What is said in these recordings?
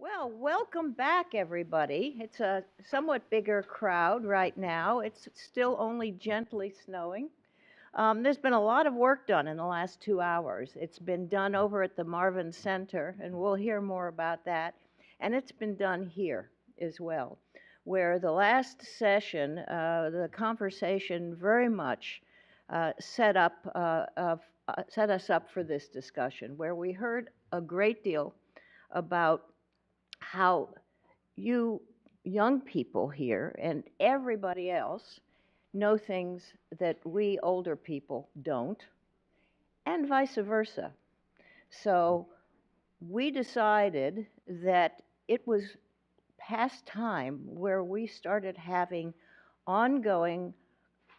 Well, welcome back, everybody. It's a somewhat bigger crowd right now. It's still only gently snowing. There's been a lot of work done in the last 2 hours. It's been done over at the Marvin Center, and we'll hear more about that. And it's been done here as well, where the last session, the conversation very much set us up for this discussion, where we heard a great deal about how you young people here and everybody else know things that we older people don't, and vice versa. So we decided that it was past time where we started having ongoing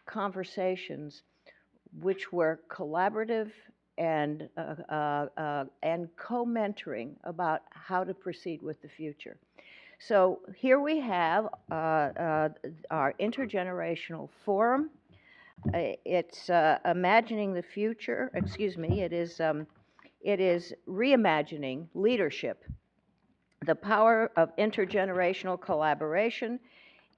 conversations which were collaborative and co-mentoring about how to proceed with the future. So here we have our intergenerational forum. It's imagining the future. Excuse me. It is reimagining leadership, the power of intergenerational collaboration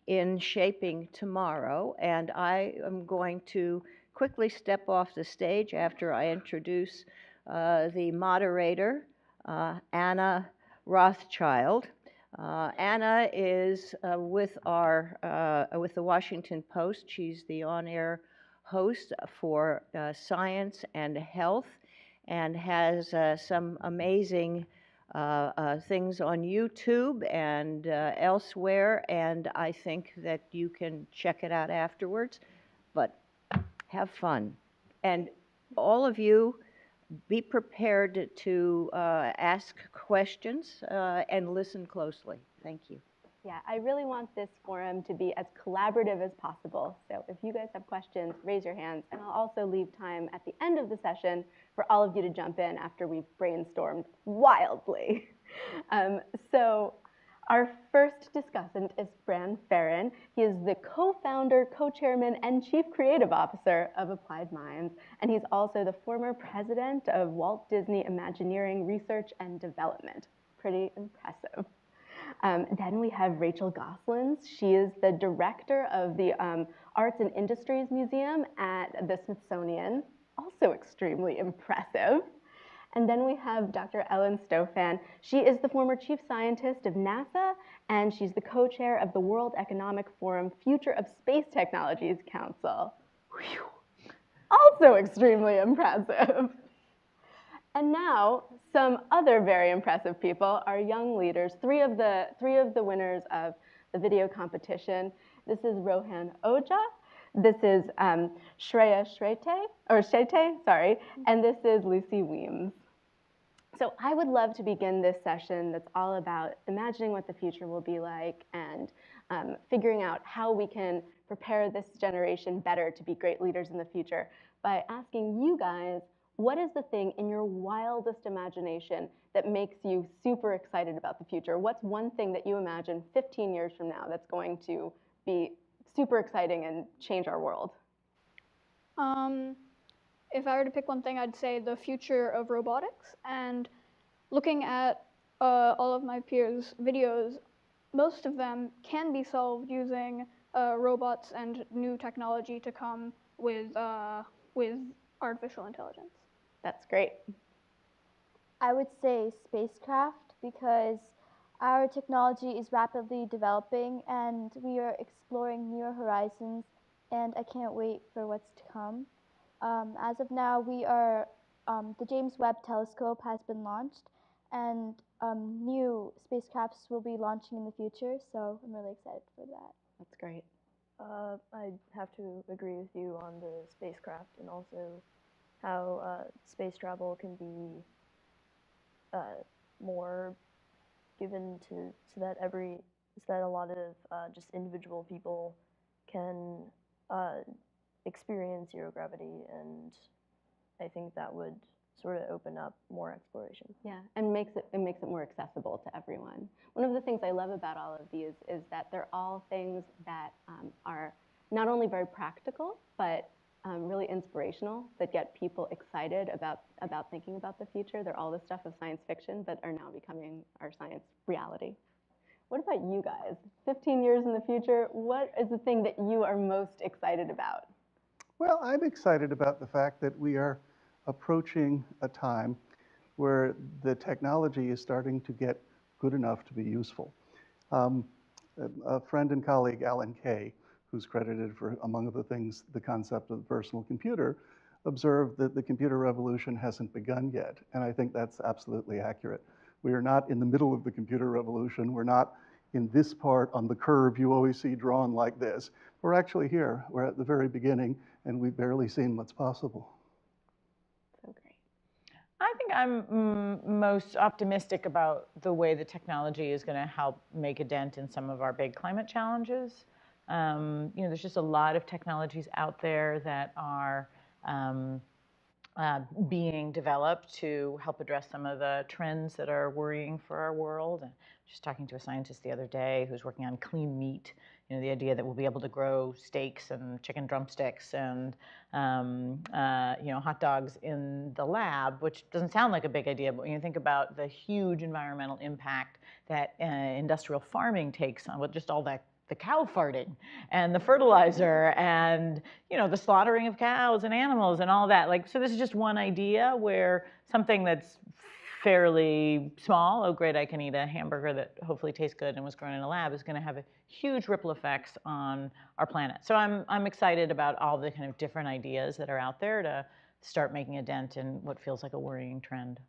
in shaping tomorrow. And I am going to quickly step off the stage after I introduce the moderator, Anna Rothschild. Anna is with the Washington Post. She's the on-air host for science and health, and has some amazing things on YouTube and elsewhere. And I think that you can check it out afterwards. But have fun, and all of you, be prepared to ask questions and listen closely. Thank you. Yeah, I really want this forum to be as collaborative as possible. So if you guys have questions, raise your hands, and I'll also leave time at the end of the session for all of you to jump in after we've brainstormed wildly. So our first discussant is Fran Farren. He is the co-founder, co-chairman, and chief creative officer of Applied Minds, and he's also the former president of Walt Disney Imagineering Research and Development. Pretty impressive. Then we have Rachel Goslins. She is the director of the Arts and Industries Museum at the Smithsonian. Also extremely impressive. And then we have Dr. Ellen Stofan. She is the former chief scientist of NASA, and she's the co-chair of the World Economic Forum Future of Space Technologies Council. Whew. Also extremely impressive. And now, some other very impressive people are young leaders. Three of the winners of the video competition. This is Rohan Oja. This is Shreya Shete, and this is Lucy Weems. So I would love to begin this session that's all about imagining what the future will be like and figuring out how we can prepare this generation better to be great leaders in the future by asking you guys, what is the thing in your wildest imagination that makes you super excited about the future? What's one thing that you imagine 15 years from now that's going to be super exciting and change our world? If I were to pick one thing, I'd say the future of robotics. And looking at all of my peers' videos, most of them can be solved using robots and new technology to come with artificial intelligence. That's great. I would say spacecraft, because our technology is rapidly developing and we are exploring newer horizons, and I can't wait for what's to come. As of now, the James Webb Telescope has been launched, and new spacecrafts will be launching in the future, so I'm really excited for that. That's great. I'd have to agree with you on the spacecraft, and also how space travel can be more given so that a lot of just individual people can experience zero gravity, and I think that would sort of open up more exploration. Yeah, and makes it more accessible to everyone. One of the things I love about all of these is that they're all things that are not only very practical, but really inspirational, that get people excited about thinking about the future. They're all the stuff of science fiction, but are now becoming our science reality. What about you guys? 15 years in the future, what is the thing that you are most excited about? Well, I'm excited about the fact that we are approaching a time where the technology is starting to get good enough to be useful. Um, a friend and colleague, Alan Kay, who's credited for, among other things, the concept of the personal computer, observed that the computer revolution hasn't begun yet. And I think that's absolutely accurate. We are not in the middle of the computer revolution. We're not in this part on the curve you always see drawn like this. We're actually here. We're at the very beginning, and we've barely seen what's possible. So great. I think I'm most optimistic about the way the technology is going to help make a dent in some of our big climate challenges. There's just a lot of technologies out there that are being developed to help address some of the trends that are worrying for our world. And just talking to a scientist the other day who's working on clean meat, the idea that we'll be able to grow steaks and chicken drumsticks and hot dogs in the lab, which doesn't sound like a big idea, but when you think about the huge environmental impact that industrial farming takes on with just all that, the cow farting and the fertilizer and the slaughtering of cows and animals and all that. So this is just one idea where something that's fairly small, oh great, I can eat a hamburger that hopefully tastes good and was grown in a lab, is going to have a huge ripple effects on our planet. So I'm excited about all the kind of different ideas that are out there to start making a dent in what feels like a worrying trend.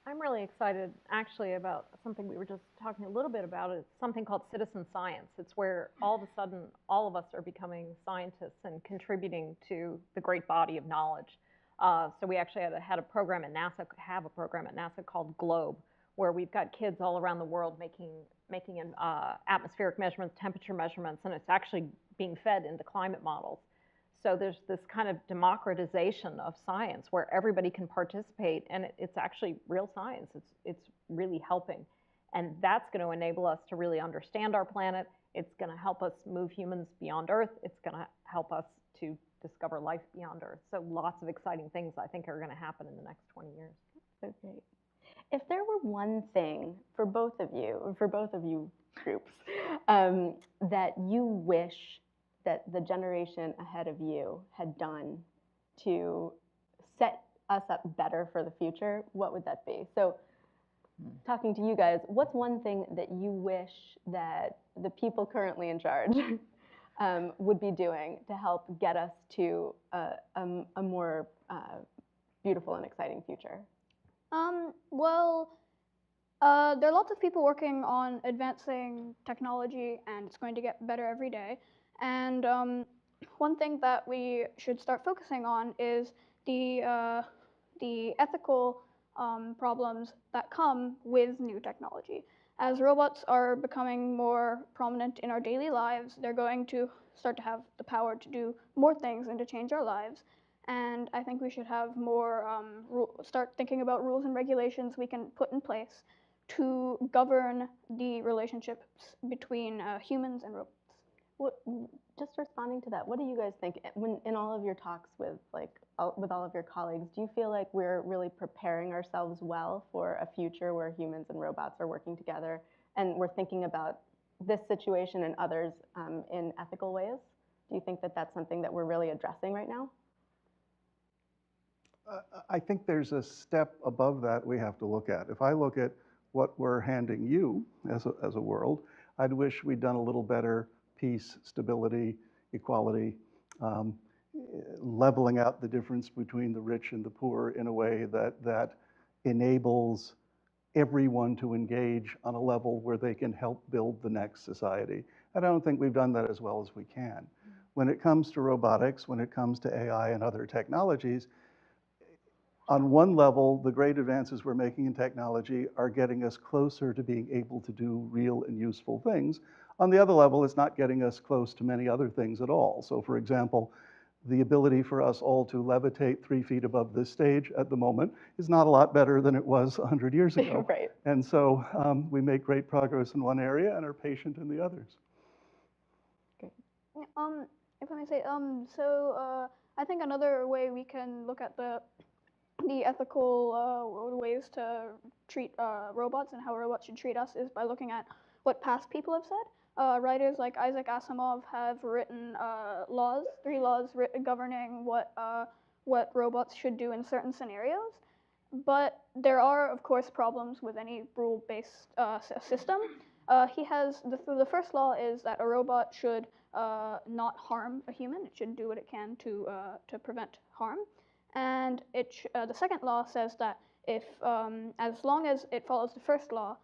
I'm really excited, actually, about something we were just talking a little bit about. It's something called citizen science. It's where all of a sudden all of us are becoming scientists and contributing to the great body of knowledge. So we actually had a program at NASA, have a program at NASA called GLOBE, where we've got kids all around the world making atmospheric measurements, temperature measurements, and it's actually being fed into climate models. So there's this kind of democratization of science where everybody can participate, and it's actually real science. It's really helping. And that's going to enable us to really understand our planet. It's going to help us move humans beyond Earth. It's going to help us to discover life beyond Earth. So lots of exciting things I think are going to happen in the next 20 years. So great. If there were one thing for both of you, or for both of you groups, that you wish that the generation ahead of you had done to set us up better for the future, what would that be? So talking to you guys, what's one thing that you wish that the people currently in charge would be doing to help get us to a more beautiful and exciting future? There are lots of people working on advancing technology, and it's going to get better every day. And one thing that we should start focusing on is the ethical problems that come with new technology. As robots are becoming more prominent in our daily lives, they're going to start to have the power to do more things and to change our lives. And I think we should have more, start thinking about rules and regulations we can put in place to govern the relationships between humans and robots. Just responding to that, what do you guys think? When in all of your talks with all of your colleagues, do you feel like we're really preparing ourselves well for a future where humans and robots are working together, and we're thinking about this situation and others in ethical ways? Do you think that that's something that we're really addressing right now? I think there's a step above that we have to look at. If I look at what we're handing you as a world, I'd wish we'd done a little better peace, stability, equality, leveling out the difference between the rich and the poor in a way that enables everyone to engage on a level where they can help build the next society. And I don't think we've done that as well as we can. When it comes to robotics, when it comes to AI and other technologies, on one level, the great advances we're making in technology are getting us closer to being able to do real and useful things. On the other level, it's not getting us close to many other things at all. So for example, the ability for us all to levitate 3 feet above this stage at the moment is not a lot better than it was 100 years ago. Right. And so we make great progress in one area and are patient in the others. If if I may say, I think another way we can look at the ethical ways to treat robots and how robots should treat us is by looking at what past people have said. Writers like Isaac Asimov have written three laws governing what robots should do in certain scenarios. But there are, of course, problems with any rule-based system. The first law is that a robot should not harm a human. It should do what it can to prevent harm. And the second law says that if, as long as it follows the first law,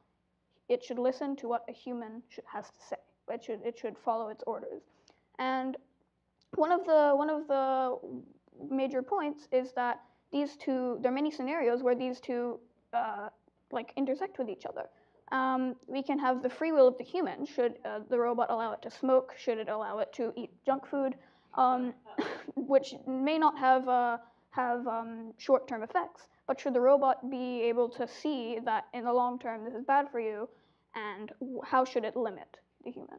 it should listen to what a human has to say. It should follow its orders. And one of the major points is that there are many scenarios where these two intersect with each other. We can have the free will of the human. Should the robot allow it to smoke? Should it allow it to eat junk food? Which may not have short-term effects, but should the robot be able to see that in the long term this is bad for you, and how should it limit the human?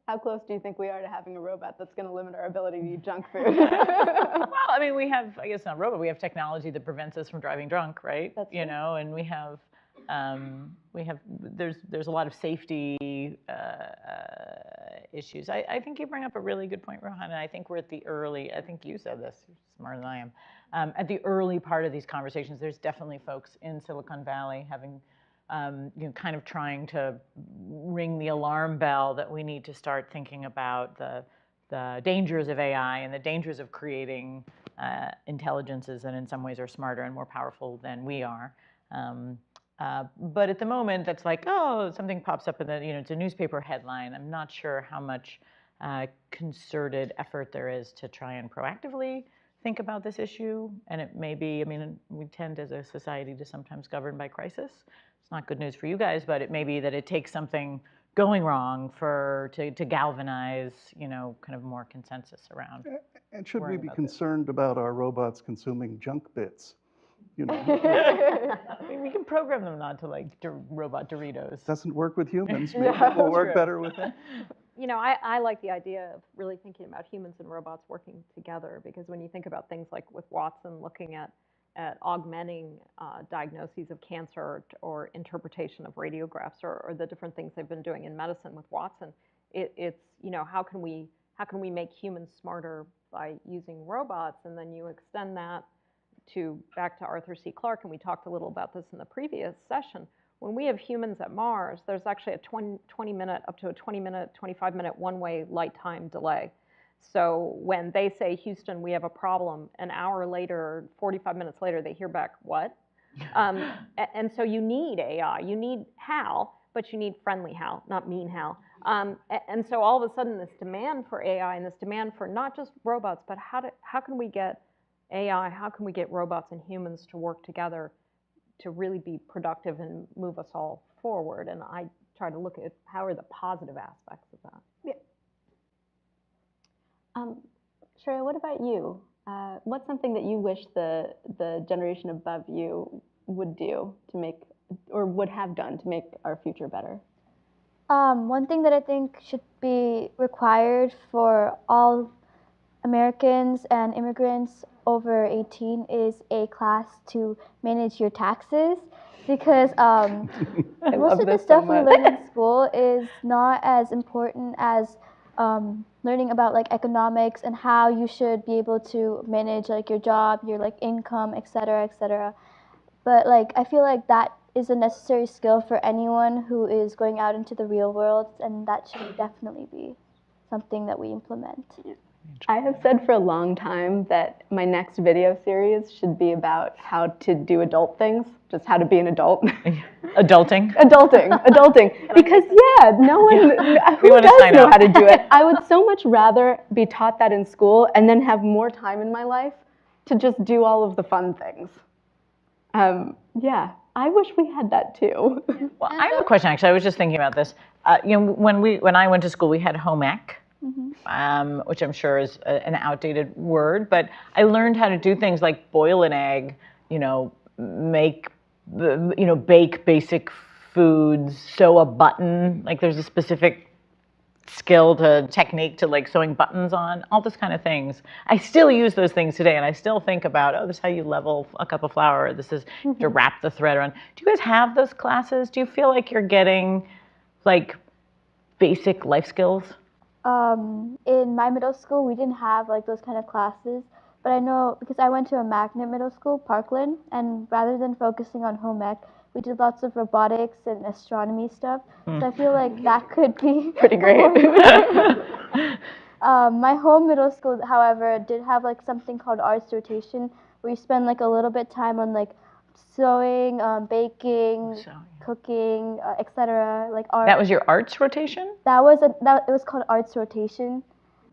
How close do you think we are to having a robot that's going to limit our ability to eat junk food? Well, I mean, we have, I guess not a robot, we have technology that prevents us from driving drunk, right? That's you know, and we have, there's a lot of safety issues. I think you bring up a really good point, Rohan, and I think we're at the early, I think you said this, you're smarter than I am, at the early part of these conversations. There's definitely folks in Silicon Valley having, kind of trying to ring the alarm bell that we need to start thinking about the dangers of AI and the dangers of creating intelligences that in some ways are smarter and more powerful than we are. But at the moment, that's like, oh, something pops up in the, it's a newspaper headline. I'm not sure how much concerted effort there is to try and proactively think about this issue. And it may be, I mean, we tend as a society to sometimes govern by crisis. It's not good news for you guys, but it may be that it takes something going wrong to galvanize, kind of more consensus around. And should we be concerned about our robots consuming junk bits? I mean, we can program them not to like robot Doritos. Doesn't work with humans. Maybe it will work better with them. I like the idea of really thinking about humans and robots working together, because when you think about things like with Watson looking at augmenting diagnoses of cancer or interpretation of radiographs or the different things they've been doing in medicine with Watson, it's how can we make humans smarter by using robots, and then you extend that back to Arthur C. Clarke, and we talked a little about this in the previous session. When we have humans at Mars, there's actually a 20-minute, up to a 20-minute, 25-minute one-way light time delay. So when they say, Houston, we have a problem, an hour later, 45 minutes later, they hear back, what? And so you need AI. You need Hal, but you need friendly Hal, not mean Hal. And so all of a sudden, this demand for AI and this demand for not just robots, but how can we get AI, how can we get robots and humans to work together to really be productive and move us all forward? And I try to look at how are the positive aspects of that. Yeah. Shreya, what about you? What's something that you wish the generation above you would do to make, or would have done to make our future better? One thing that I think should be required for all Americans and immigrants over 18 is a class to manage your taxes, because most of the stuff we learn in school is not as important as learning about like economics and how you should be able to manage like your job, your like income, etc., etc. But like I feel like that is a necessary skill for anyone who is going out into the real world, and that should definitely be something that we implement. I have said for a long time that my next video series should be about how to do adult things, just how to be an adult. Adulting? Adulting. Because no one who does know how to do it. I would so much rather be taught that in school and then have more time in my life to just do all of the fun things. I wish we had that too. Well, I have a question actually. I was just thinking about this. When I went to school, we had home ec. Mm-hmm. Which I'm sure is an outdated word, but I learned how to do things like boil an egg, make, bake basic foods, sew a button. Like there's a specific skill to technique to like sewing buttons on, all those kind of things. I still use those things today, and I still think about, oh, this is how you level a cup of flour. This is to wrap the thread around. Do you guys have those classes? Do you feel like you're getting like basic life skills? In my middle school, we didn't have like those kind of classes, but I know because I went to a magnet middle school, Parkland, and rather than focusing on home ec, we did lots of robotics and astronomy stuff. So I feel like that could be Pretty great. My home middle school, however, did have like something called arts rotation, where you spend like a little bit time on like sewing, baking, cooking, etc. Like art. That was your arts rotation? It was called arts rotation,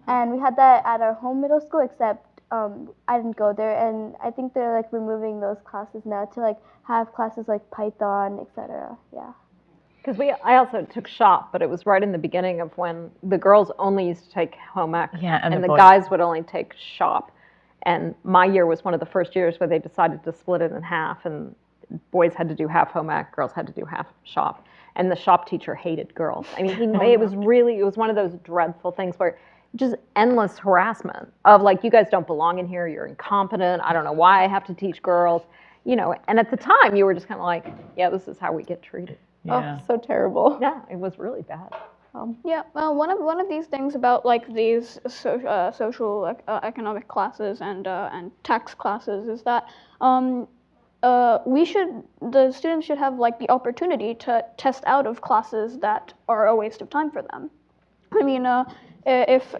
and we had that at our home middle school. Except I didn't go there, and I think they're like removing those classes now to like have classes like Python, etc. Yeah. Because I also took shop, but it was right in the beginning of when the girls only used to take home ec, and the guys would only take shop. And my year was one of the first years where they decided to split it in half, and boys had to do half home ec, girls had to do half shop. And the shop teacher hated girls. I mean, it was one of those dreadful things where just endless harassment of like, you guys don't belong in here, you're incompetent, I don't know why I have to teach girls, you know. And at the time, you were just kind of like, yeah, this is how we get treated. Yeah. Oh, so terrible. Yeah, it was really bad. Yeah, well, one of these things about like these social economic classes and tax classes is that the students should have like the opportunity to test out of classes that are a waste of time for them. I mean, if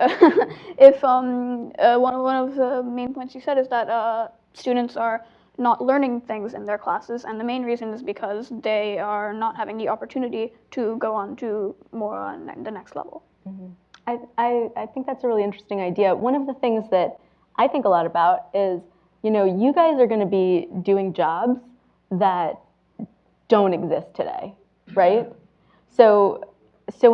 one of the main points you said is that students are not learning things in their classes, and the main reason is because they are not having the opportunity to go on to more on the next level. I think that's a really interesting idea. One of the things that I think a lot about is, you know, you guys are going to be doing jobs that don't exist today, right? So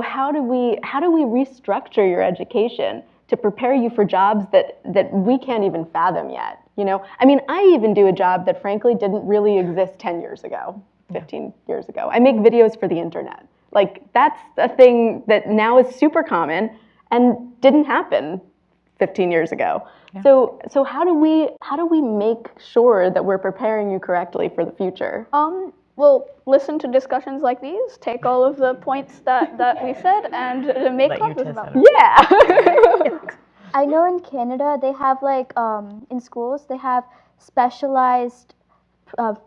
how do we restructure your education to prepare you for jobs that we can't even fathom yet? You know, I mean, I even do a job that frankly didn't really exist 10 years ago, 15 years ago. I make videos for the internet. Like, that's a thing that now is super common and didn't happen 15 years ago. Yeah. So how do we make sure that we're preparing you correctly for the future? Well, listen to discussions like these, take all of the points that we said, and make classes about them. Yeah. I know in Canada they have like in schools they have specialized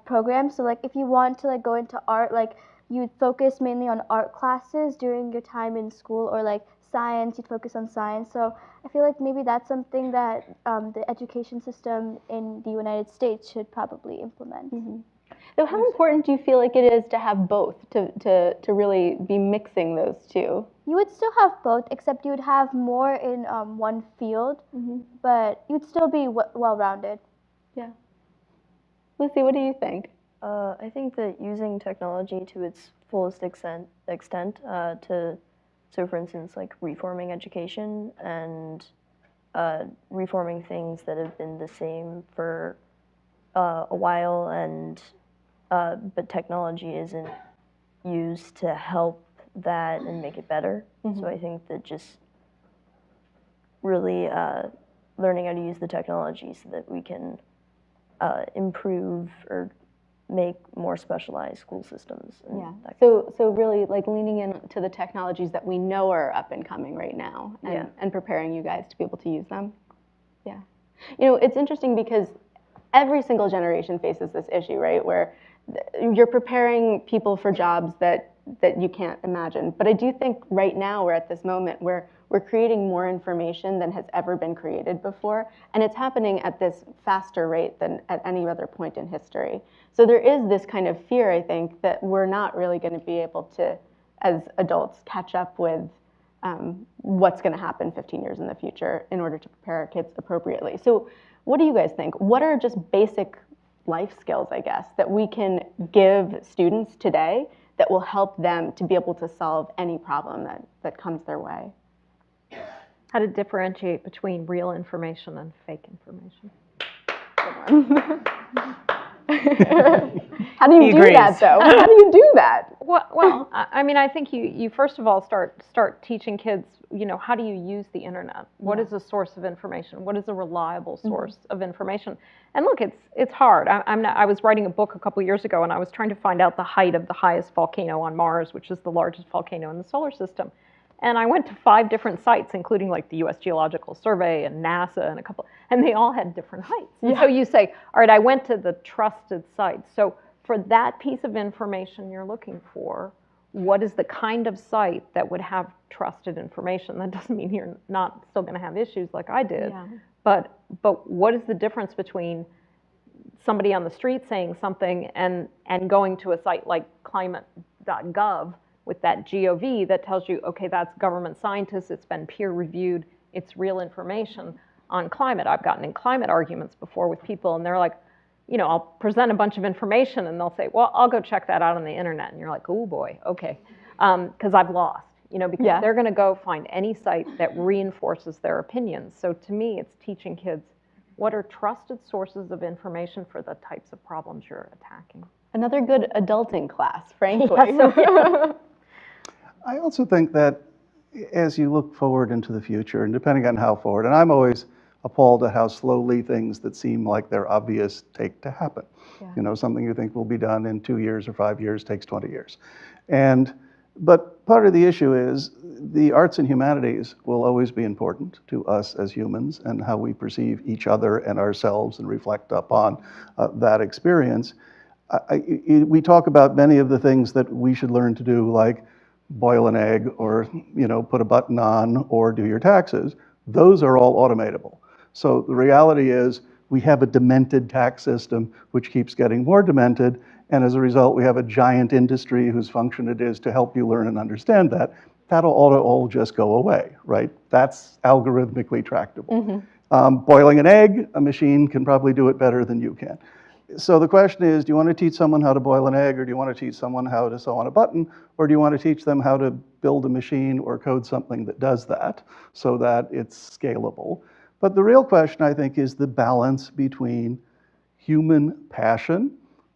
programs. So like if you want to like go into art, like you'd focus mainly on art classes during your time in school, or like science, you'd focus on science. So I feel like maybe that's something that the education system in the United States should probably implement. Mm-hmm. So how important do you feel like it is to have both, to really be mixing those two? You would still have both, except you would have more in one field, but you'd still be well-rounded. Yeah. Lucy, what do you think? I think that using technology to its fullest extent to, so for instance, like reforming education and reforming things that have been the same for a while, and but technology isn't used to help that and make it better. So I think that just really learning how to use the technology so that we can improve or make more specialized school systems. Yeah. So really like leaning into the technologies that we know are up and coming right now, and preparing you guys to be able to use them. Yeah. You know, it's interesting because every single generation faces this issue, right? Where you're preparing people for jobs that you can't imagine. But I do think right now we're at this moment where we're creating more information than has ever been created before. And it's happening at this faster rate than at any other point in history. So there is this kind of fear, I think, that we're not really going to be able to, as adults, catch up with what's going to happen 15 years in the future in order to prepare our kids appropriately. So what do you guys think? What are just basic life skills, I guess, that we can give students today that will help them to be able to solve any problem that comes their way? How to differentiate between real information and fake information. Good one. How do you do that, though? How do you do that? Well, I mean, I think you first of all start teaching kids, how do you use the internet? What is a source of information? What is a reliable source of information? And look, it's hard. I was writing a book a couple years ago, and I was trying to find out the height of the highest volcano on Mars, which is the largest volcano in the solar system. And I went to 5 different sites, including like the U.S. Geological Survey and NASA and a couple, and they all had different heights. And so you say, all right, I went to the trusted sites. So for that piece of information you're looking for, what is the kind of site that would have trusted information? That doesn't mean you're not still going to have issues like I did, but what is the difference between somebody on the street saying something and going to a site like climate.gov with that GOV that tells you, okay, that's government scientists, it's been peer reviewed, it's real information on climate. I've gotten in climate arguments before with people, and they're like, I'll present a bunch of information, and they'll say, well, I'll go check that out on the internet. And you're like, oh boy, okay, because I've lost, because they're going to go find any site that reinforces their opinions. So to me, it's teaching kids what are trusted sources of information for the types of problems you're attacking. Another good adulting class, frankly. I also think that as you look forward into the future, and depending on how forward, and I'm always appalled at how slowly things that seem like they're obvious take to happen. Something you think will be done in 2 years or 5 years takes 20 years. But part of the issue is the arts and humanities will always be important to us as humans and how we perceive each other and ourselves and reflect upon that experience. We talk about many of the things that we should learn to do, like boil an egg or put a button on or do your taxes. Those are all automatable. So the reality is we have a demented tax system which keeps getting more demented, and as a result we have a giant industry whose function it is to help you learn and understand that. That'll all just go away, right? That's algorithmically tractable. Boiling an egg, a machine can probably do it better than you can. So the question is, do you want to teach someone how to boil an egg, or do you want to teach someone how to sew on a button, or do you want to teach them how to build a machine or code something that does that so that it's scalable? But the real question, I think, is the balance between human passion,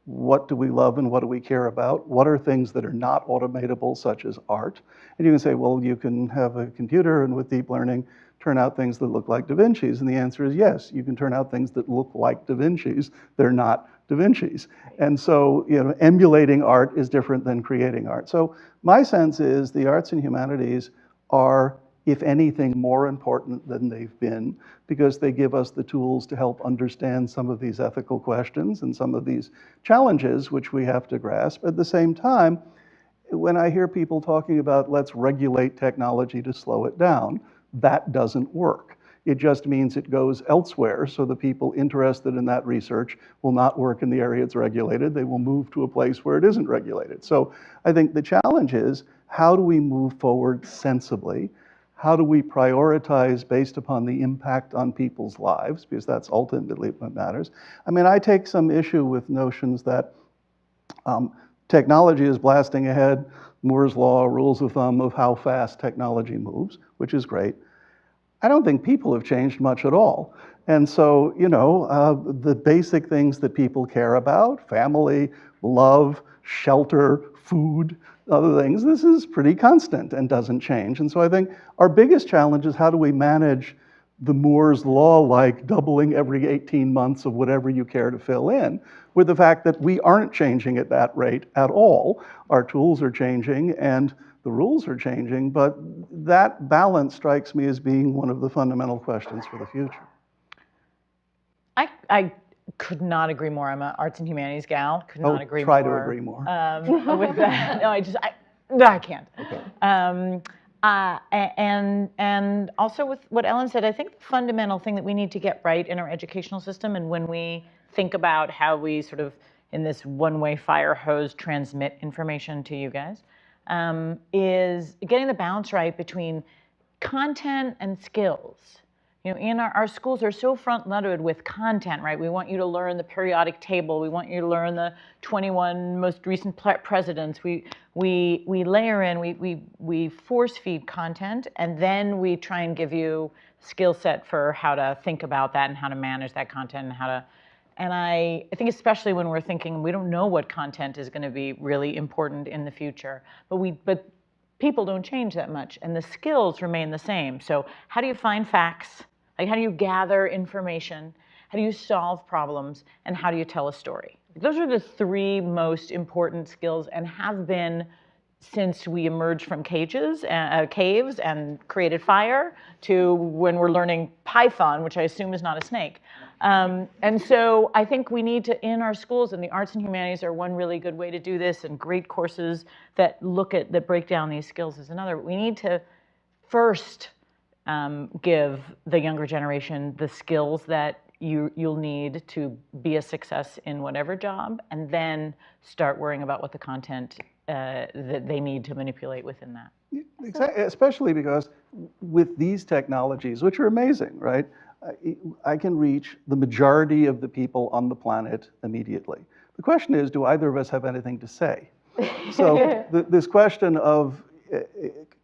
what do we love and what do we care about, what are things that are not automatable, such as art. And you can say, well, you can have a computer and with deep learning turn out things that look like Da Vinci's, and the answer is yes, you can turn out things that look like Da Vinci's. They're not Da Vinci's. And so, emulating art is different than creating art. So my sense is the arts and humanities are, if anything, more important than they've been, because they give us the tools to help understand some of these ethical questions and some of these challenges which we have to grasp. At the same time, when I hear people talking about let's regulate technology to slow it down, that doesn't work. It just means it goes elsewhere, so the people interested in that research will not work in the area it's regulated. They will move to a place where it isn't regulated. So I think the challenge is, how do we move forward sensibly? How do we prioritize based upon the impact on people's lives? Because that's ultimately what matters. I mean, I take some issue with notions that technology is blasting ahead. Moore's law, rules of thumb of how fast technology moves, which is great. I don't think people have changed much at all. And so, the basic things that people care about, family, love, shelter, food, other things, this is pretty constant and doesn't change. And so I think our biggest challenge is how do we manage the Moore's law, like doubling every 18 months of whatever you care to fill in, with the fact that we aren't changing at that rate at all. Our tools are changing and the rules are changing, but that balance strikes me as being one of the fundamental questions for the future. I could not agree more. I'm an arts and humanities gal. Could not agree try more. to agree more. With that, no, I can't. Okay. And also with what Ellen said, I think the fundamental thing that we need to get right in our educational system, and when we think about how we sort of in this one-way fire hose transmit information to you guys, is getting the balance right between content and skills. In our schools are so front-loaded with content, right? We want you to learn the periodic table. We want you to learn the 21 most recent presidents. We layer in, we force-feed content, and then we try and give you skill set for how to think about that and how to manage that content and how to And I think especially when we're thinking, we don't know what content is going to be really important in the future, but people don't change that much, and the skills remain the same. So how do you find facts? Like, how do you gather information? How do you solve problems? And how do you tell a story? Those are the three most important skills, and have been since we emerged from caves and created fire, to when we're learning Python, which I assume is not a snake. And so I think we need to, in our schools, and the arts and humanities are one really good way to do this, and great courses that break down these skills is another. But we need to first give the younger generation the skills that you'll need to be a success in whatever job, and then start worrying about what the content that they need to manipulate within that. Exactly, especially because with these technologies, which are amazing, right? I can reach the majority of the people on the planet immediately. The question is, do either of us have anything to say? So this question of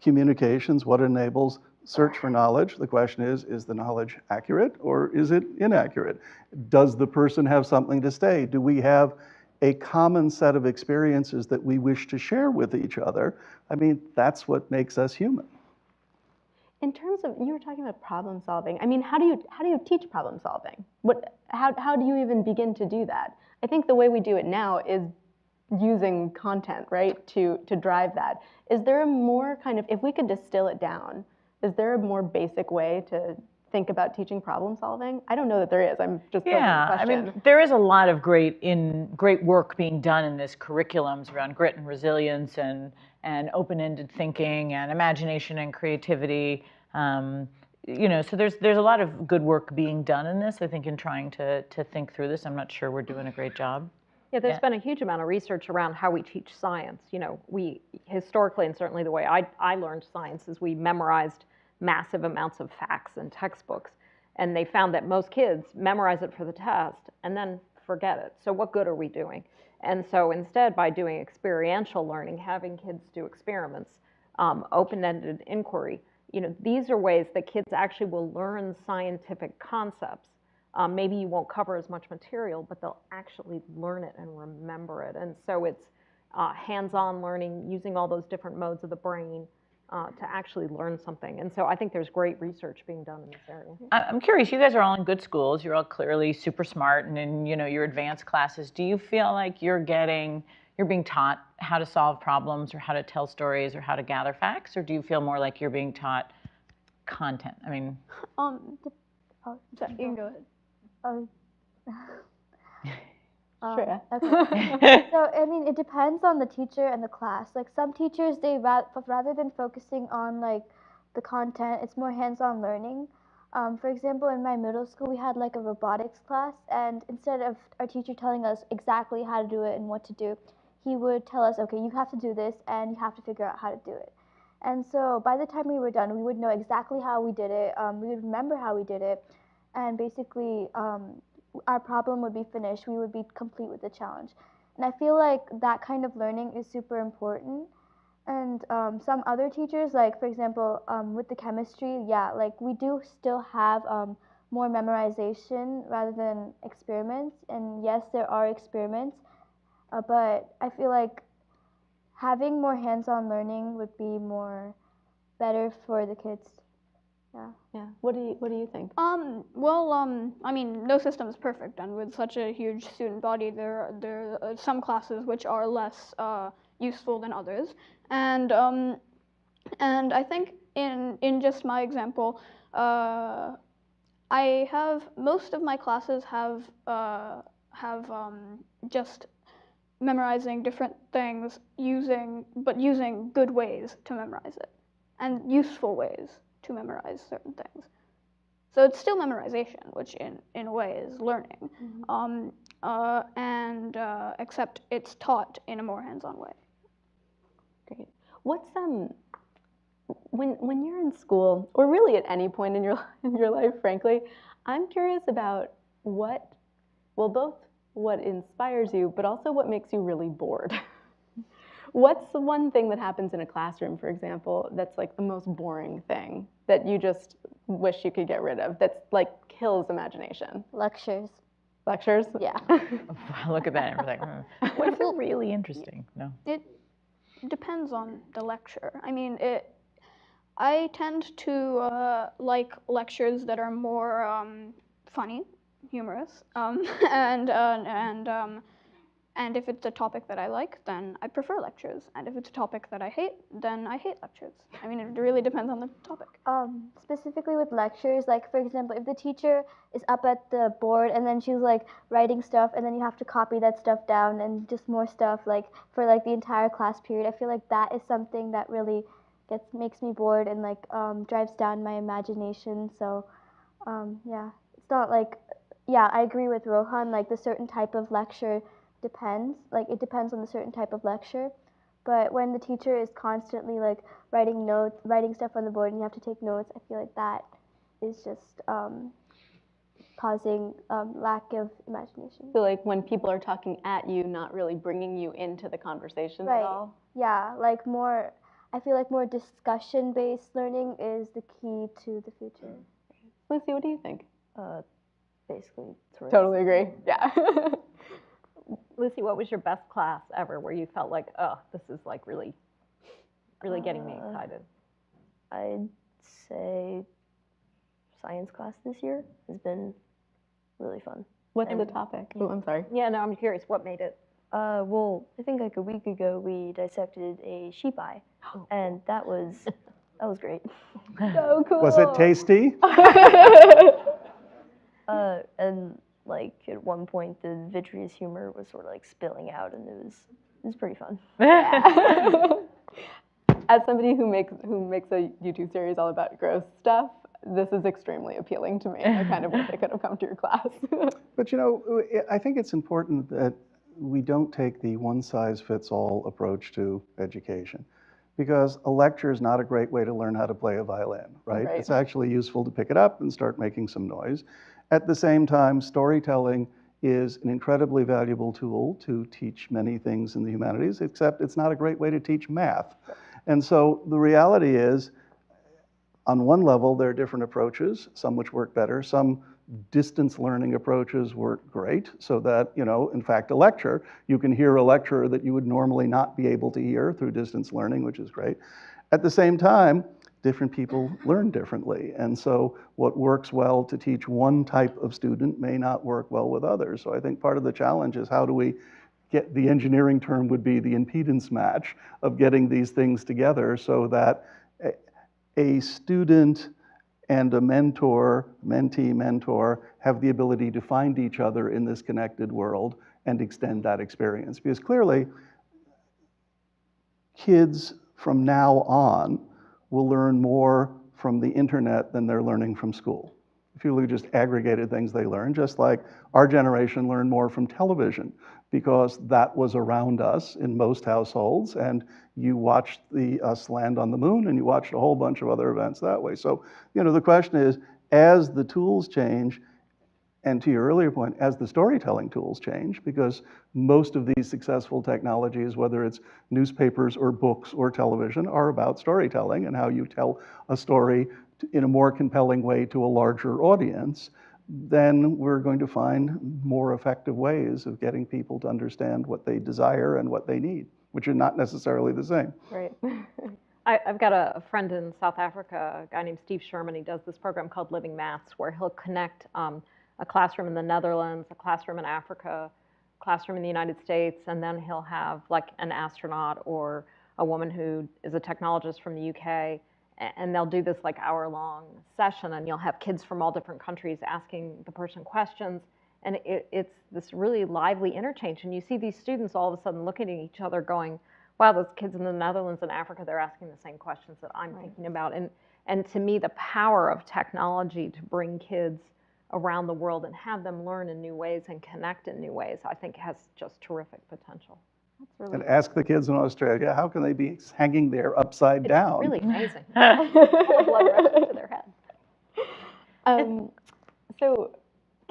communications, what enables search for knowledge? The question is the knowledge accurate or is it inaccurate? Does the person have something to say? Do we have a common set of experiences that we wish to share with each other? I mean, that's what makes us human. In terms of, you were talking about problem solving. I mean, how do you teach problem solving? How do you even begin to do that? I think the way we do it now is using content, right, to drive that. Is there a more kind of, if we could distill it down, is there a more basic way to think about teaching problem solving? I don't know that there is. I'm just posing the question. I mean, there is a lot of great work being done in this curriculums around grit and resilience and open-ended thinking and imagination and creativity. You know, so there's a lot of good work being done in this, I think, in trying to think through this. I'm not sure we're doing a great job. Yeah, there's been a huge amount of research around how we teach science. You know, we historically, and certainly the way I learned science, is we memorized massive amounts of facts and textbooks. And they found that most kids memorize it for the test and then forget it. So what good are we doing? And so instead, by doing experiential learning, having kids do experiments, open-ended inquiry, you know, these are ways that kids actually will learn scientific concepts. Maybe you won't cover as much material, but they'll actually learn it and remember it. And so it's hands-on learning, using all those different modes of the brain to actually learn something. And so I think there's great research being done in this area. I'm curious, you guys are all in good schools. You're all clearly super smart and in, you know, your advanced classes. Do you feel like you're being taught how to solve problems or how to tell stories or how to gather facts? Or do you feel more like you're being taught content? I mean... Sorry, you can go ahead. Sure. Okay. So, I mean, it depends on the teacher and the class. Like, some teachers, they rather than focusing on, like, the content, it's more hands-on learning. For example, in my middle school, we had, like, a robotics class, and instead of our teacher telling us exactly how to do it and what to do, he would tell us, okay, you have to do this, and you have to figure out how to do it. And so, by the time we were done, we would know exactly how we did it, we would remember how we did it, and basically, our problem would be finished, we would be complete with the challenge. And I feel like that kind of learning is super important. And some other teachers, like for example, with the chemistry, yeah, like we do still have more memorization rather than experiments. And yes, there are experiments, but I feel like having more hands-on learning would be more better for the kids. Yeah. Yeah. What do you think? I mean, no system is perfect, and with such a huge student body, there are some classes which are less useful than others, and I think in just my example, I have most of my classes have just memorizing different things using good ways to memorize it, and useful ways to memorize certain things. So it's still memorization, which in a way is learning, except it's taught in a more hands-on way. Great. What's when you're in school, or really at any point in your life, frankly, I'm curious about both what inspires you, but also what makes you really bored. What's the one thing that happens in a classroom, for example, that's like the most boring thing that you just wish you could get rid of, that's like kills imagination? Lectures. Lectures? Yeah. Look at that and we're like, what if they're really interesting? No. It depends on the lecture. I mean, I tend to like lectures that are more funny, humorous, and if it's a topic that I like, then I prefer lectures. And if it's a topic that I hate, then I hate lectures. I mean, it really depends on the topic. Specifically with lectures, like for example, if the teacher is up at the board and then she's like writing stuff and then you have to copy that stuff down and just more stuff like for like the entire class period, I feel like that is something that really makes me bored and like drives down my imagination. So yeah, it's not like, yeah, I agree with Rohan, like the certain type of lecture depends, like it depends on the certain type of lecture. But when the teacher is constantly like writing notes, writing stuff on the board and you have to take notes, I feel like that is just causing lack of imagination. So like when people are talking at you, not really bringing you into the conversation Right. at all? Yeah, like more, I feel like more discussion-based learning is the key to the future. Lucy, what do you think? Basically, Totally agree. Yeah. Lucy, what was your best class ever where you felt like, oh, this is like really, really getting me excited? I'd say science class this year has been really fun. What's the topic? Oh, I'm sorry. Yeah, no, I'm curious. What made it? Well, I think like a week ago we dissected a sheep eye, and that was great. So cool. Was it tasty? And like at one point the vitreous humor was sort of like spilling out, and it was pretty fun. As somebody who makes a YouTube series all about gross stuff, this is extremely appealing to me. I kind of wish I could have come to your class. But you know, I think it's important that we don't take the one-size-fits-all approach to education, because a lecture is not a great way to learn how to play a violin, right? Right. It's actually useful to pick it up and start making some noise. At the same time, storytelling is an incredibly valuable tool to teach many things in the humanities, except it's not a great way to teach math. And so the reality is, on one level, there are different approaches, some which work better, some distance learning approaches work great, so that, you know, in fact, a lecture, you can hear a lecture that you would normally not be able to hear through distance learning, which is great. At the same time, different people learn differently, and so what works well to teach one type of student may not work well with others. So I think part of the challenge is how do we get, the engineering term would be the impedance match of getting these things together so that a student and a mentor, mentee, mentor, have the ability to find each other in this connected world and extend that experience. Because clearly, kids from now on will learn more from the internet than they're learning from school. If you look at just aggregated things they learn, just like our generation learned more from television, because that was around us in most households, and you watched us land on the moon, and you watched a whole bunch of other events that way. So, you know, the question is, as the tools change, and to your earlier point, as the storytelling tools change, because most of these successful technologies, whether it's newspapers or books or television, are about storytelling and how you tell a story in a more compelling way to a larger audience, then we're going to find more effective ways of getting people to understand what they desire and what they need, which are not necessarily the same. Right. I've got a friend in South Africa, a guy named Steve Sherman. He does this program called Living Maths, where he'll connect a classroom in the Netherlands, a classroom in Africa, a classroom in the United States, and then he'll have like an astronaut or a woman who is a technologist from the UK, and they'll do this like hour-long session, and you'll have kids from all different countries asking the person questions, and it's this really lively interchange, and you see these students all of a sudden looking at each other going, wow, those kids in the Netherlands and Africa, they're asking the same questions that I'm thinking about. And to me, the power of technology to bring kids around the world and have them learn in new ways and connect in new ways, I think has just terrific potential. That's really And ask the kids in Australia, how can they be hanging there upside down? Really amazing. blood rushes to their head. So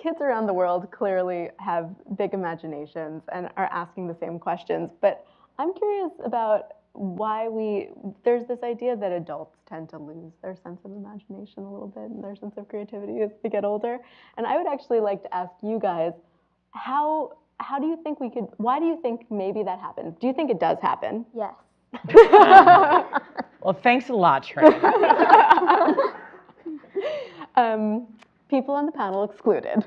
kids around the world clearly have big imaginations and are asking the same questions, but I'm curious about why there's this idea that adults tend to lose their sense of imagination a little bit and their sense of creativity as they get older. And I would actually like to ask you guys, how do you think why do you think maybe that happens? Do you think it does happen? Yes. Well, thanks a lot, Trey. People on the panel excluded.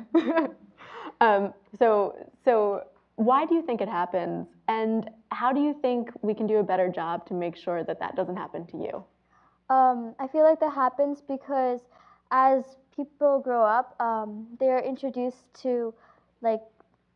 So why do you think it happens? And how do you think we can do a better job to make sure that that doesn't happen to you? I feel like that happens because as people grow up, they're introduced to like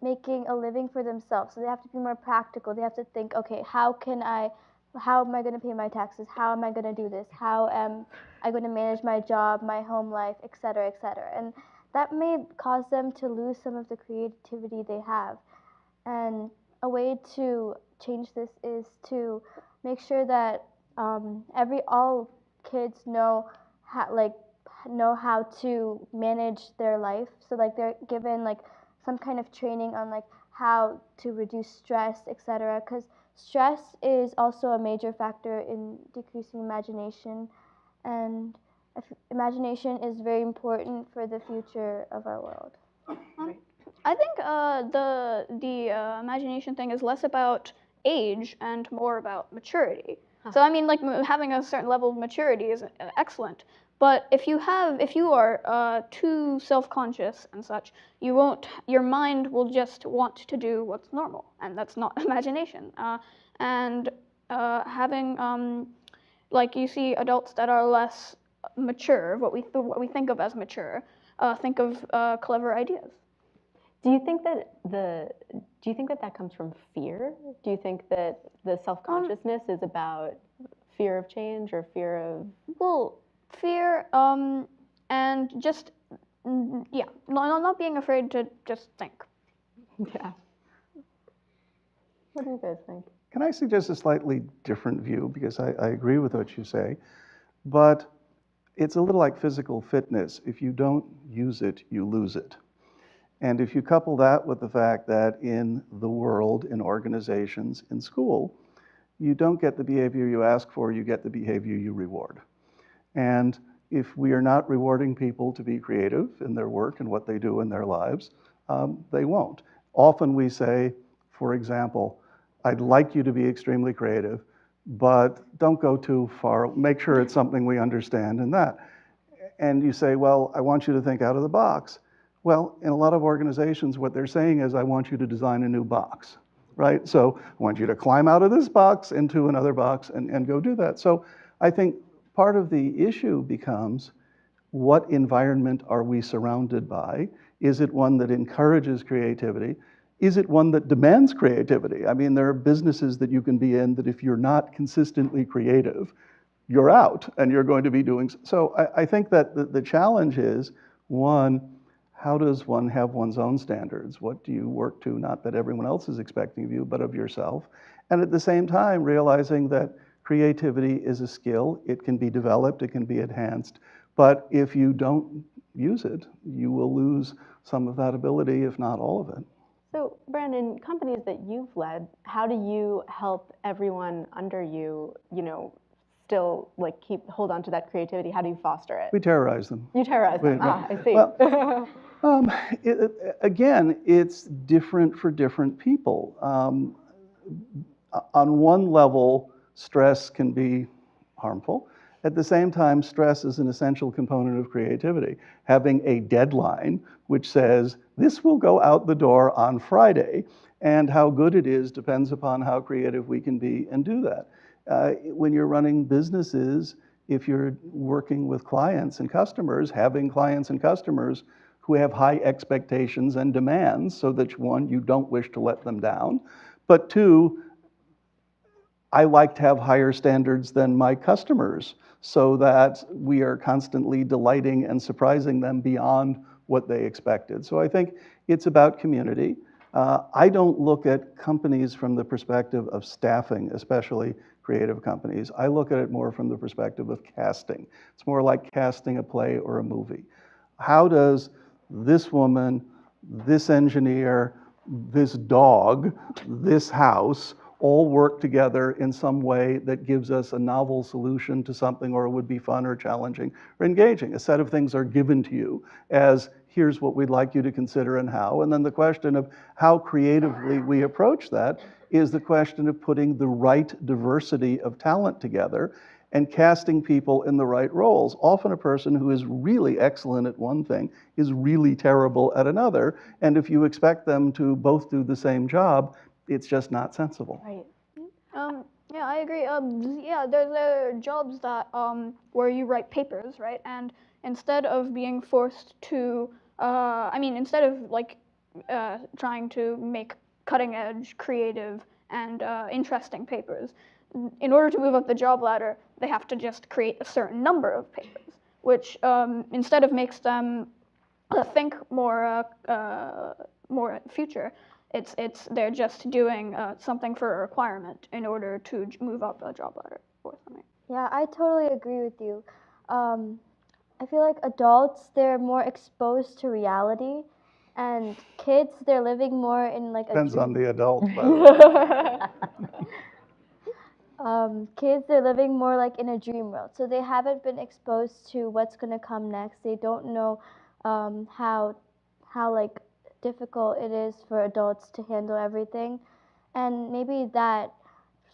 making a living for themselves. So they have to be more practical. They have to think, okay, how am I going to pay my taxes? How am I going to do this? How am I going to manage my job, my home life, et cetera, et cetera. And that may cause them to lose some of the creativity they have. And a way to change this is to make sure that all kids know how to manage their life. So like they're given like some kind of training on like how to reduce stress, etc. Because stress is also a major factor in decreasing imagination, and imagination is very important for the future of our world. I think the imagination thing is less about age and more about maturity. So I mean, like having a certain level of maturity is excellent. But if you are too self-conscious and such, your mind will just want to do what's normal, and that's not imagination. Having like you see adults that are less mature, what we think of as mature, think of clever ideas. Do you think that comes from fear? Do you think that the self-consciousness is about fear of change or fear of? Well, fear and just not being afraid to just think. Yeah. What do you guys think? Can I suggest a slightly different view? Because I agree with what you say, but it's a little like physical fitness. If you don't use it, you lose it. And if you couple that with the fact that in the world, in organizations, in school, you don't get the behavior you ask for, you get the behavior you reward. And if we are not rewarding people to be creative in their work and what they do in their lives, they won't. Often we say, for example, I'd like you to be extremely creative, but don't go too far. Make sure it's something we understand and that. And you say, well, I want you to think out of the box. Well, in a lot of organizations, what they're saying is, I want you to design a new box, right? So I want you to climb out of this box into another box and go do that. So I think part of the issue becomes, what environment are we surrounded by? Is it one that encourages creativity? Is it one that demands creativity? I mean, there are businesses that you can be in that if you're not consistently creative, you're out and you're going to be doing. So I think that the challenge is, one, how does one have one's own standards? What do you work to? Not that everyone else is expecting of you, but of yourself. And at the same time, realizing that creativity is a skill. It can be developed, it can be enhanced. But if you don't use it, you will lose some of that ability, if not all of it. So, Brandon, companies that you've led, how do you help everyone under you, still like hold on to that creativity? How do you foster it? We terrorize them. You terrorize them. I see. Well, again, it's different for different people. On one level, stress can be harmful. At the same time, stress is an essential component of creativity. Having a deadline which says, this will go out the door on Friday, and how good it is depends upon how creative we can be and do that. When you're running businesses, if you're working with clients and customers, having clients and customers who have high expectations and demands so that, one, you don't wish to let them down, but two, I like to have higher standards than my customers so that we are constantly delighting and surprising them beyond what they expected. So I think it's about community. I don't look at companies from the perspective of staffing, especially creative companies. I look at it more from the perspective of casting. It's more like casting a play or a movie. How does this woman, this engineer, this dog, this house, all work together in some way that gives us a novel solution to something, or it would be fun or challenging or engaging? A set of things are given to you as, here's what we'd like you to consider and how. And then the question of how creatively we approach that is the question of putting the right diversity of talent together and casting people in the right roles. Often a person who is really excellent at one thing is really terrible at another. And if you expect them to both do the same job, it's just not sensible. Right. Yeah, I agree. Yeah, there's jobs that where you write papers, right? And instead of being forced to, instead of like trying to make cutting-edge, creative, and interesting papers, in order to move up the job ladder, they have to just create a certain number of papers, which instead of makes them think more future. They're just doing something for a requirement in order to move up a job ladder or something. Yeah, I totally agree with you. I feel like adults, they're more exposed to reality, and kids, they're living more in like a Depends dream. on the adult, by the way. Kids, they're living more like in a dream world, so they haven't been exposed to what's going to come next. They don't know how like difficult it is for adults to handle everything, and maybe that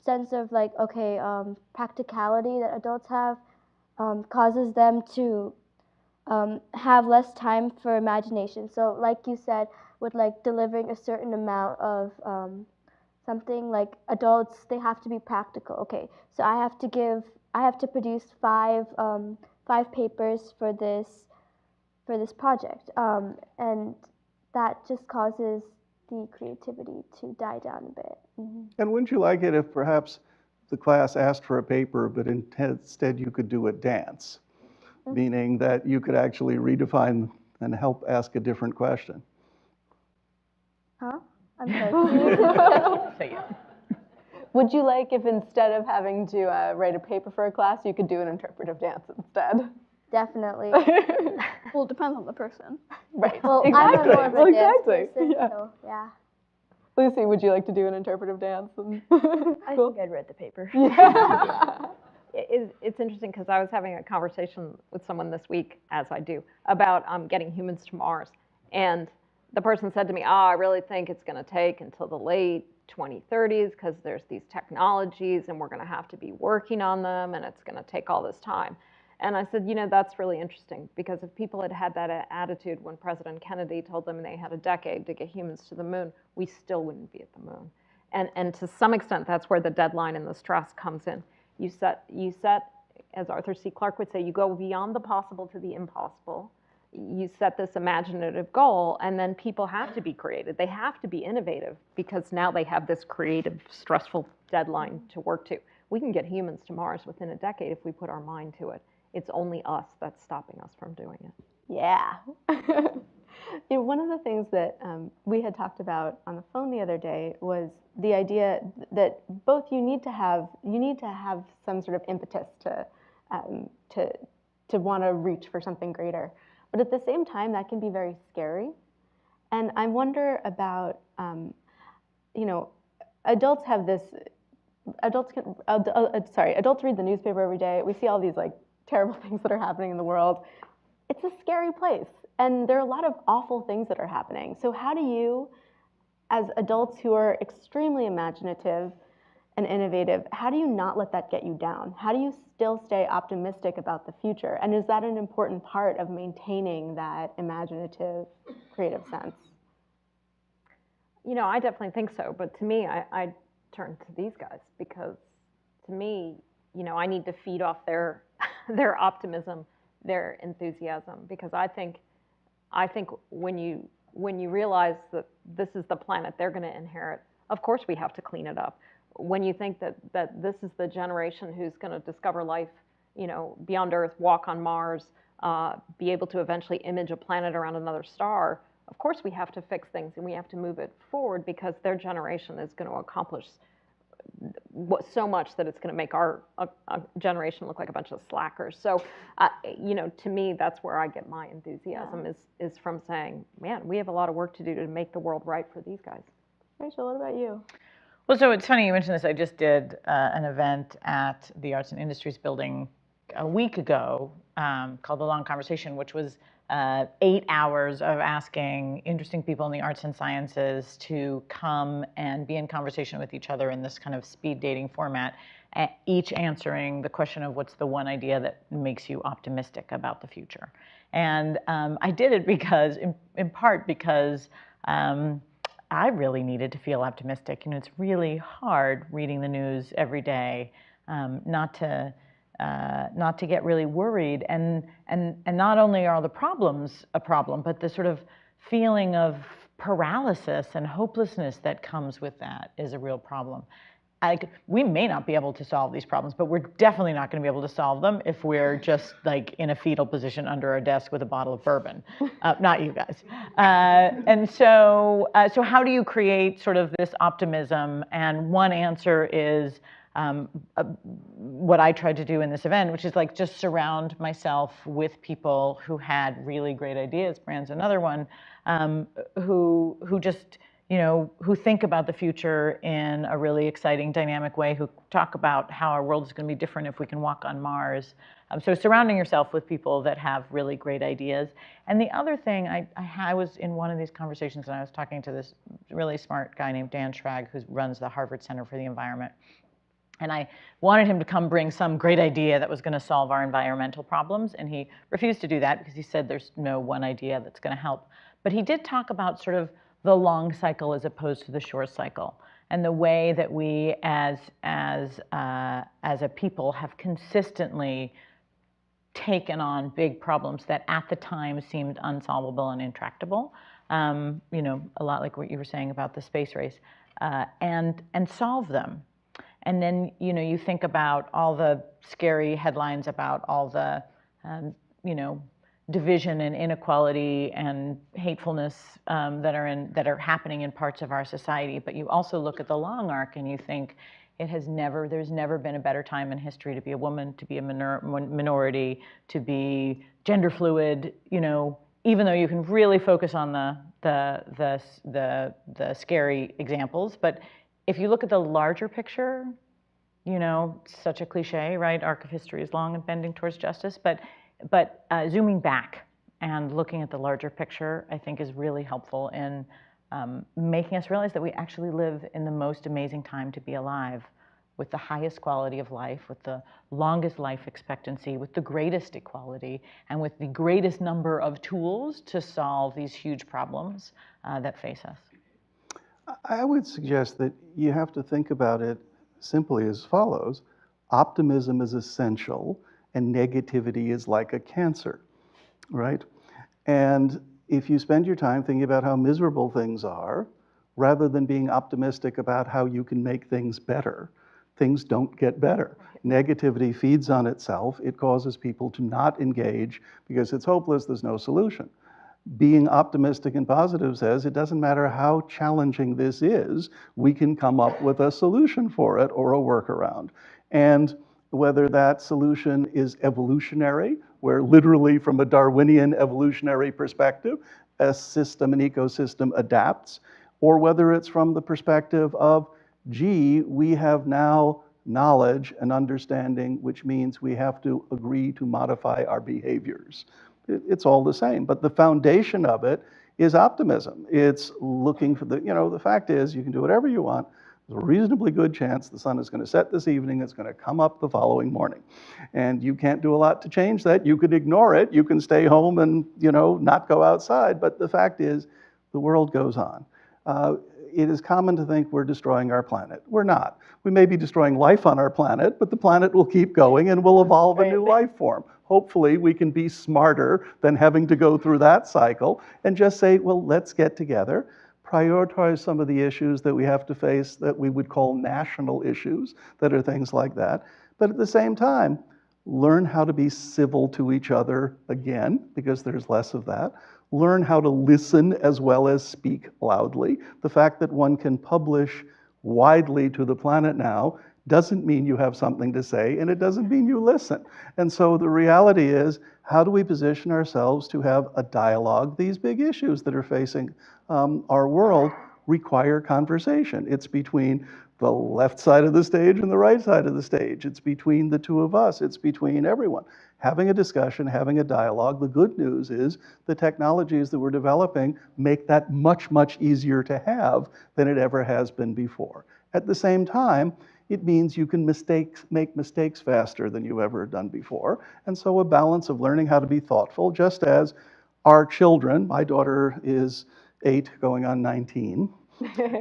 sense of like practicality that adults have causes them to have less time for imagination. So like you said, with like delivering a certain amount of something, like adults, they have to be practical. Okay, so I have to produce five papers for this project, and that just causes the creativity to die down a bit. Mm-hmm. And wouldn't you like it if perhaps the class asked for a paper, but instead you could do a dance, meaning that you could actually redefine and help ask a different question? Huh? I'm sorry. Would you like if instead of having to write a paper for a class, you could do an interpretive dance instead? Definitely. Well, it depends on the person. Right. Well, exactly. I'm more of a dance exactly. person, Yeah. so yeah. Lucy, would you like to do an interpretive dance? I think I'd read the paper. Yeah. It's interesting because I was having a conversation with someone this week, as I do, about getting humans to Mars. And the person said to me, I really think it's going to take until the late 2030s because there's these technologies and we're going to have to be working on them and it's going to take all this time. And I said, that's really interesting because if people had had that attitude when President Kennedy told them they had a decade to get humans to the moon, we still wouldn't be at the moon. And to some extent, that's where the deadline and the stress comes in. You set, as Arthur C. Clarke would say, you go beyond the possible to the impossible. You set this imaginative goal, and then people have to be creative. They have to be innovative because now they have this creative, stressful deadline to work to. We can get humans to Mars within a decade if we put our mind to it. It's only us that's stopping us from doing it. Yeah. One of the things that we had talked about on the phone the other day was the idea that both you need to have some sort of impetus to want to reach for something greater, but at the same time that can be very scary. And I wonder about adults have this. Adults read the newspaper every day. We see all these like terrible things that are happening in the world. It's a scary place. And there are a lot of awful things that are happening. So how do you, as adults who are extremely imaginative and innovative, how do you not let that get you down? How do you still stay optimistic about the future? And is that an important part of maintaining that imaginative, creative sense? I definitely think so. But to me, I turn to these guys because to me, I need to feed off their optimism, their enthusiasm, because I think when you realize that this is the planet they're going to inherit, of course we have to clean it up. When you think that this is the generation who's going to discover life, beyond Earth, walk on Mars, be able to eventually image a planet around another star, of course we have to fix things and we have to move it forward because their generation is going to accomplish so much that it's going to make our generation look like a bunch of slackers. So, to me, that's where I get my enthusiasm is from saying, man, we have a lot of work to do to make the world right for these guys. Rachel, what about you? Well, so it's funny you mentioned this. I just did an event at the Arts and Industries building a week ago called The Long Conversation, which was 8 hours of asking interesting people in the arts and sciences to come and be in conversation with each other in this kind of speed dating format, each answering the question of what's the one idea that makes you optimistic about the future. And I did it because, in part because I really needed to feel optimistic. You know, it's really hard reading the news every day, not to get really worried. And not only are the problems a problem, but the sort of feeling of paralysis and hopelessness that comes with that is a real problem. We may not be able to solve these problems, but we're definitely not going to be able to solve them if we're just like in a fetal position under our desk with a bottle of bourbon. Not you guys. And so how do you create sort of this optimism? And one answer is what I tried to do in this event, which is like just surround myself with people who had really great ideas. Brand's another one, who just, you know, who think about the future in a really exciting, dynamic way, who talk about how our world is going to be different if we can walk on Mars. So surrounding yourself with people that have really great ideas. And the other thing, I was in one of these conversations and I was talking to this really smart guy named Dan Schrag, who runs the Harvard Center for the Environment. And I wanted him to come bring some great idea that was going to solve our environmental problems. And he refused to do that because he said there's no one idea that's going to help. But he did talk about sort of the long cycle as opposed to the short cycle, and the way that we as a people have consistently taken on big problems that at the time seemed unsolvable and intractable. You know, a lot like what you were saying about the space race, and solve them. And then, you know, you think about all the scary headlines about all the, you know, division and inequality and hatefulness that are happening in parts of our society. But you also look at the long arc and you think there's never been a better time in history to be a woman, to be a minority, to be gender fluid. You know, even though you can really focus on the scary examples, but if you look at the larger picture, you know, such a cliche, right? Arc of history is long and bending towards justice, but zooming back and looking at the larger picture, I think is really helpful in making us realize that we actually live in the most amazing time to be alive, with the highest quality of life, with the longest life expectancy, with the greatest equality, and with the greatest number of tools to solve these huge problems that face us. I would suggest that you have to think about it simply as follows. Optimism is essential, and negativity is like a cancer, right? And if you spend your time thinking about how miserable things are, rather than being optimistic about how you can make things better, things don't get better. Negativity feeds on itself. It causes people to not engage because it's hopeless, there's no solution. Being optimistic and positive says it doesn't matter how challenging this is, we can come up with a solution for it or a workaround. And whether that solution is evolutionary, where literally from a Darwinian evolutionary perspective, a system, an ecosystem adapts, or whether it's from the perspective of, gee, we have now knowledge and understanding, which means we have to agree to modify our behaviors. It's all the same, but the foundation of it is optimism. It's looking for the fact is you can do whatever you want. There's a reasonably good chance the sun is going to set this evening, it's going to come up the following morning. And you can't do a lot to change that. You could ignore it, you can stay home and, not go outside, but the fact is the world goes on. It is common to think we're destroying our planet. We're not. We may be destroying life on our planet, but the planet will keep going and will evolve a new life form. Hopefully we can be smarter than having to go through that cycle and just say, well, let's get together, prioritize some of the issues that we have to face that we would call national issues, that are things like that. But at the same time, learn how to be civil to each other again, because there's less of that. Learn how to listen as well as speak loudly. The fact that one can publish widely to the planet now doesn't mean you have something to say, and it doesn't mean you listen. And so the reality is, how do we position ourselves to have a dialogue, these big issues that are facing our world, require conversation. It's between the left side of the stage and the right side of the stage. It's between the two of us. It's between everyone. Having a discussion, having a dialogue. The good news is the technologies that we're developing make that much, much easier to have than it ever has been before. At the same time, it means you can make mistakes faster than you've ever done before. And so a balance of learning how to be thoughtful, just as our children, my daughter is 8 going on 19,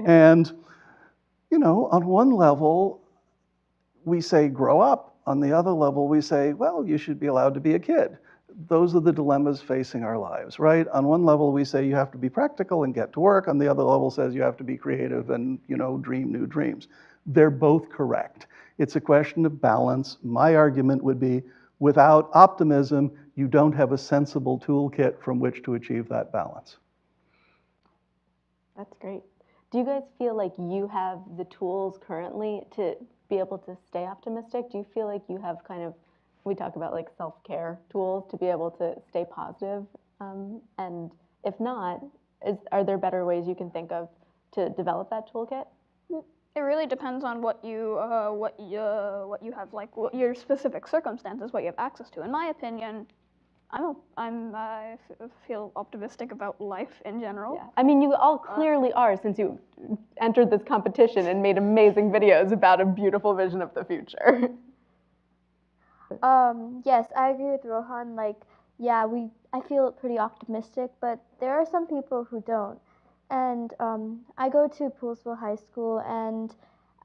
and on one level, we say, grow up. On the other level, we say, well, you should be allowed to be a kid. Those are the dilemmas facing our lives, right? On one level, we say you have to be practical and get to work. On the other level says you have to be creative and, dream new dreams. They're both correct. It's a question of balance. My argument would be, without optimism, you don't have a sensible toolkit from which to achieve that balance. That's great. Do you guys feel like you have the tools currently to be able to stay optimistic? Do you feel like you have we talk about like self-care tools to be able to stay positive? And if not, are there better ways you can think of to develop that toolkit? It really depends on what you have, like what your specific circumstances, what you have access to. In my opinion, I feel optimistic about life in general. Yeah. I mean, you all clearly are, since you entered this competition and made amazing videos about a beautiful vision of the future. Yes, I agree with Rohan. Like, yeah, I feel pretty optimistic, but there are some people who don't. And I go to Poolsville High School, and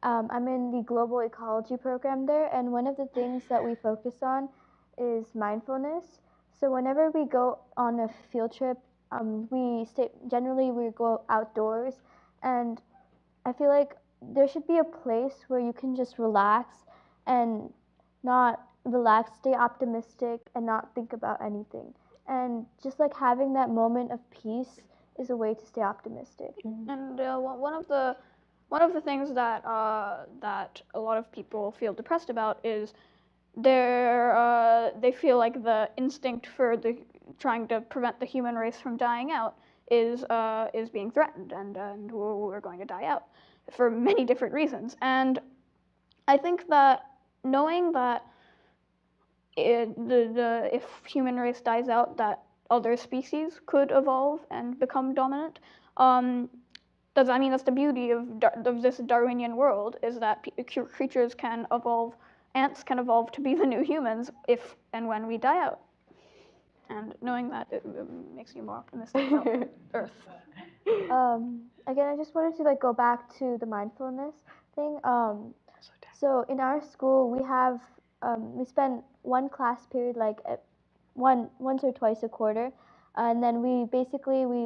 I'm in the global ecology program there. And one of the things that we focus on is mindfulness. So whenever we go on a field trip, generally we go outdoors, and I feel like there should be a place where you can just relax and stay optimistic and not think about anything. And just like having that moment of peace is a way to stay optimistic. And one of the things that that a lot of people feel depressed about is they feel like the instinct for trying to prevent the human race from dying out is being threatened, and we're going to die out for many different reasons. And I think that knowing that if human race dies out, that other species could evolve and become dominant. That's the beauty of this Darwinian world, is that creatures can evolve. Ants can evolve to be the new humans if and when we die out. And knowing that, it makes you more optimistic about Earth. Again, I just wanted to go back to the mindfulness thing. So in our school, we spend one class period once or twice a quarter, and then we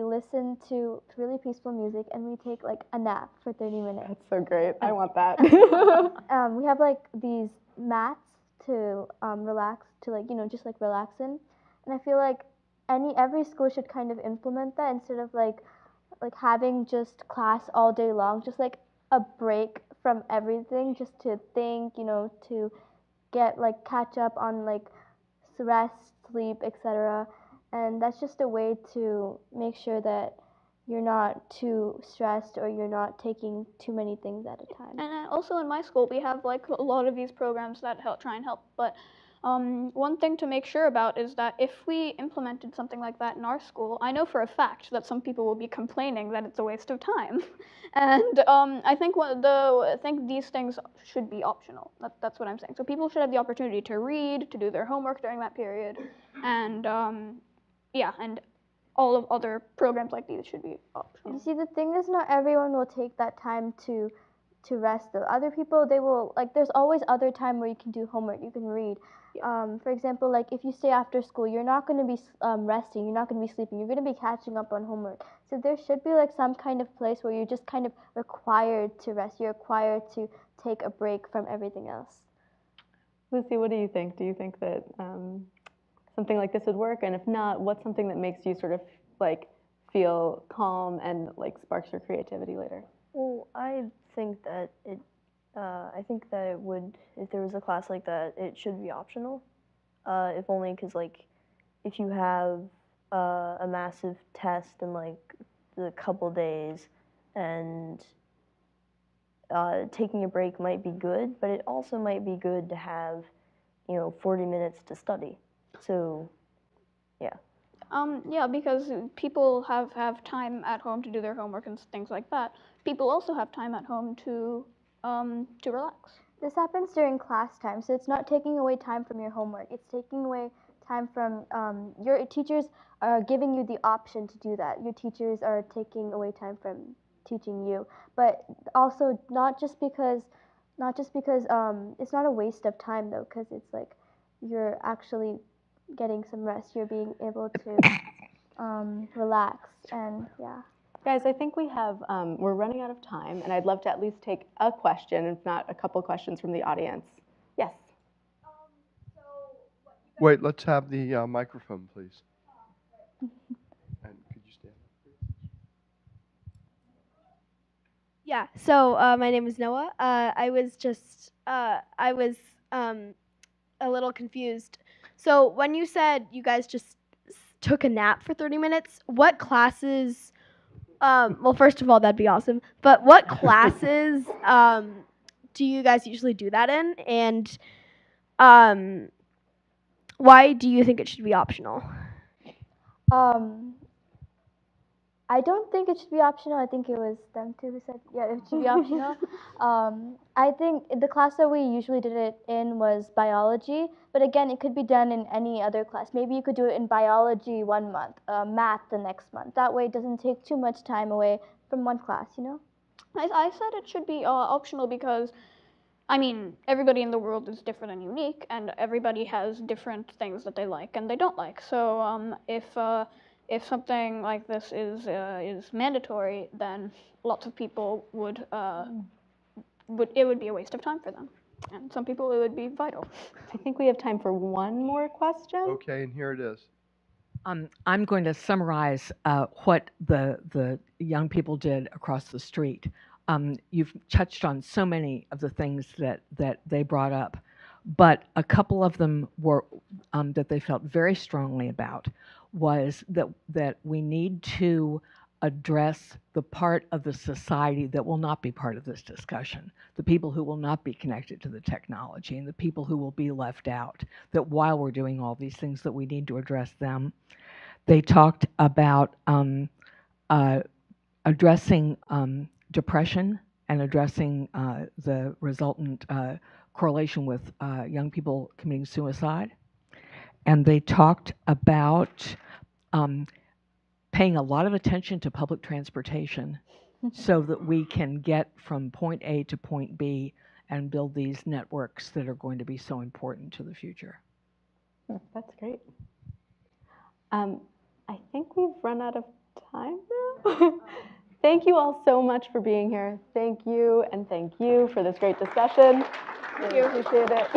listen to really peaceful music, and we take a nap for 30 minutes. That's so great. I want that. We have these mats to relax, to just relax in, and I feel like every school should kind of implement that instead of having just class all day long, just a break from everything, just to think, to get catch up on rest, sleep, etc. And that's just a way to make sure that you're not too stressed or you're not taking too many things at a time. And also in my school, we have a lot of these programs that try and help. But one thing to make sure about is that if we implemented something like that in our school, I know for a fact that some people will be complaining that it's a waste of time. And I think these things should be optional. That's what I'm saying. So people should have the opportunity to read, to do their homework during that period, and and all of other programs like these should be optional. You see, the thing is, not everyone will take that time to rest. Though other people, they will there's always other time where you can do homework, you can read. Yeah. For example, if you stay after school, you're not going to be resting, you're not going to be sleeping, you're going to be catching up on homework. So there should be some kind of place where you're just kind of required to rest. You're required to take a break from everything else. Lucy, what do you think? Do you think that something like this would work? And if not, what's something that makes you sort of feel calm and sparks your creativity later? Well, I think that it would, if there was a class like that, it should be optional. If only because if you have a massive test in the couple days, and taking a break might be good, but it also might be good to have, 40 minutes to study. So, yeah. Yeah, because people have time at home to do their homework and things like that. People also have time at home to relax. This happens during class time, so it's not taking away time from your homework. It's taking away time from your teachers are giving you the option to do that. Your teachers are taking away time from teaching you, but also not just because it's not a waste of time though, because it's like you're actually getting some rest. You're being able to relax, and yeah. Guys, I think we're running out of time, and I'd love to at least take a question, if not a couple questions from the audience. Yes? Wait, let's have the microphone, please. And could you stand up? Yeah, so my name is Noah. I was a little confused. So when you said you guys just took a nap for 30 minutes, what classes, well, first of all, that'd be awesome, but what classes do you guys usually do that in? And why do you think it should be optional? I don't think it should be optional. I think it was them two who said, yeah, it should be optional. I think the class that we usually did it in was biology, but again, it could be done in any other class. Maybe you could do it in biology 1 month, math the next month. That way it doesn't take too much time away from one class, I said it should be optional because, I mean, everybody in the world is different and unique, and everybody has different things that they like and they don't like. So if something like this is mandatory, then lots of people would it would be a waste of time for them, and some people it would be vital. I think we have time for one more question. Okay, and here it is. I'm going to summarize what the young people did across the street. You've touched on so many of the things that they brought up, but a couple of them were that they felt very strongly about was that we need to address the part of the society that will not be part of this discussion, the people who will not be connected to the technology and the people who will be left out, that while we're doing all these things that we need to address them. They talked about addressing depression and addressing the resultant correlation with young people committing suicide. And they talked about paying a lot of attention to public transportation so that we can get from point A to point B and build these networks that are going to be so important to the future. That's great. I think we've run out of time now. Thank you all so much for being here. Thank you, and thank you for this great discussion. Really appreciate it.